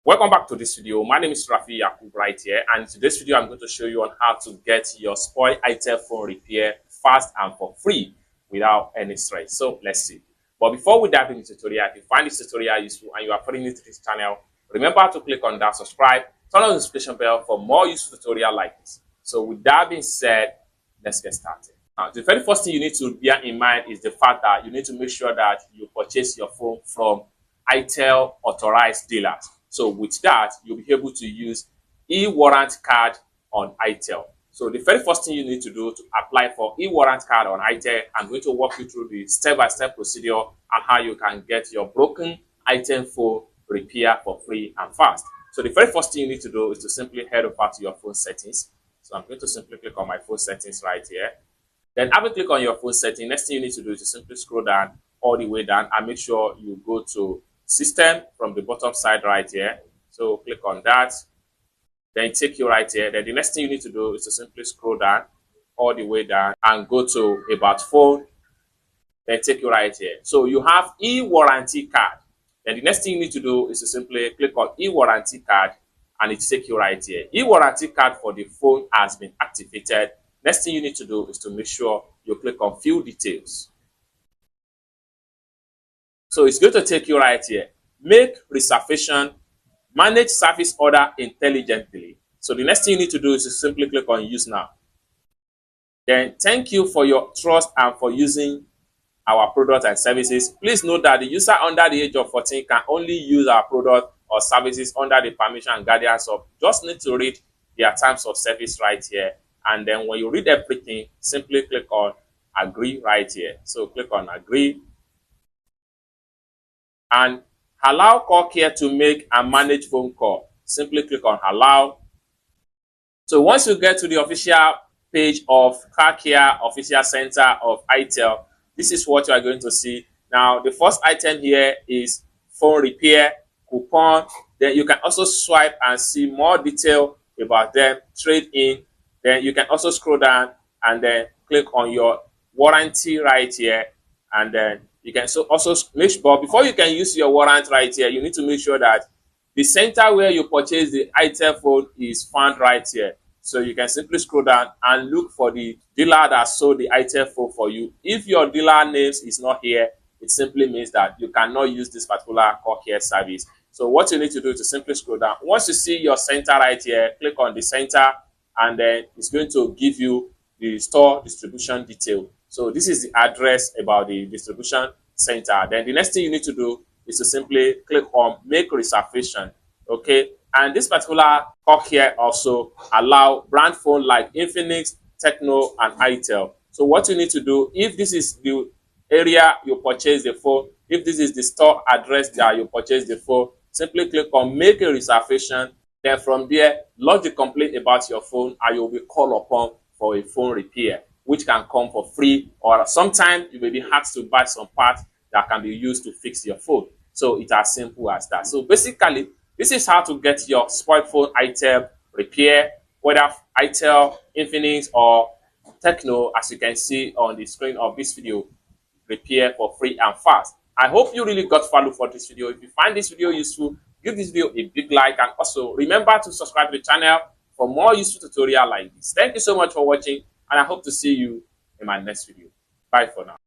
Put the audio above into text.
Welcome back to this video. My name is Rafi Yakub right here, and in today's video I'm going to show you on how to get your spoiled Itel phone repair fast and for free without any stress. So let's see. But before we dive into the tutorial, if you find this tutorial useful and you are pretty new to this channel, remember to click on that subscribe, turn on the notification bell for more useful tutorial like this. So with that being said, let's get started. Now, the very first thing you need to bear in mind is the fact that you need to make sure that you purchase your phone from Itel authorized dealers. So with that, you'll be able to use e-warrant card on Itel. So the very first thing you need to do to apply for e-warrant card on Itel, I'm going to walk you through the step-by-step procedure and how you can get your broken Itel phone repair for free and fast. So the very first thing you need to do is to simply head over to your phone settings. So I'm going to simply click on my phone settings right here. Then after click on your phone setting, next thing you need to do is to simply scroll down all the way down and make sure you go to system from the bottom side right here. So click on that, then take you right here. Then the next thing you need to do is to simply scroll down all the way down and go to about phone, then take you right here. So you have e-warranty card. Then the next thing you need to do is to simply click on e-warranty card and it take you right here. E-warranty card for the phone has been activated. Next thing you need to do is to make sure you click on Fill Details. So it's going to take you right here. Make reservation, manage service order intelligently. So the next thing you need to do is to simply click on Use Now. Then thank you for your trust and for using our products and services. Please note that the user under the age of 14 can only use our product or services under the permission and guidance of. Just need to read their terms of service right here. And then when you read everything, simply click on Agree right here. So click on Agree. And allow Carlcare to make and manage phone call. Simply click on Allow. So once you get to the official page of Carlcare Official Center of Itel, this is what you are going to see. Now, the first item here is phone repair, coupon. Then you can also swipe and see more detail about them, trade in. Then you can also scroll down and then click on your warranty right here. And then you can also make sure, but before you can use your warranty right here, you need to make sure that the center where you purchase the Itel phone is found right here. So you can simply scroll down and look for the dealer that sold the Itel phone for you. If your dealer name is not here, it simply means that you cannot use this particular Carlcare service. So what you need to do is to simply scroll down. Once you see your center right here, click on the center, and then it's going to give you the store distribution detail. So this is the address about the distribution center. Then the next thing you need to do is to simply click on Make Reservation. Okay. And this particular Carlcare also allow brand phone like Infinix, Techno, and Itel. So what you need to do, if this is the area you purchase the phone, if this is the store address that you purchase the phone, simply click on Make a Reservation. Then from there, lodge the complaint about your phone and you'll be called upon for a phone repair, which can come for free, or sometimes you may be asked to buy some parts that can be used to fix your phone. So it's as simple as that. So basically, this is how to get your spoiled phone Itel repair, whether Itel, Infinix, or Techno, as you can see on the screen of this video, repair for free and fast. I hope you really got value for this video. If you find this video useful, give this video a big like, and also remember to subscribe to the channel for more useful tutorial like this. Thank you so much for watching, and I hope to see you in my next video. Bye for now.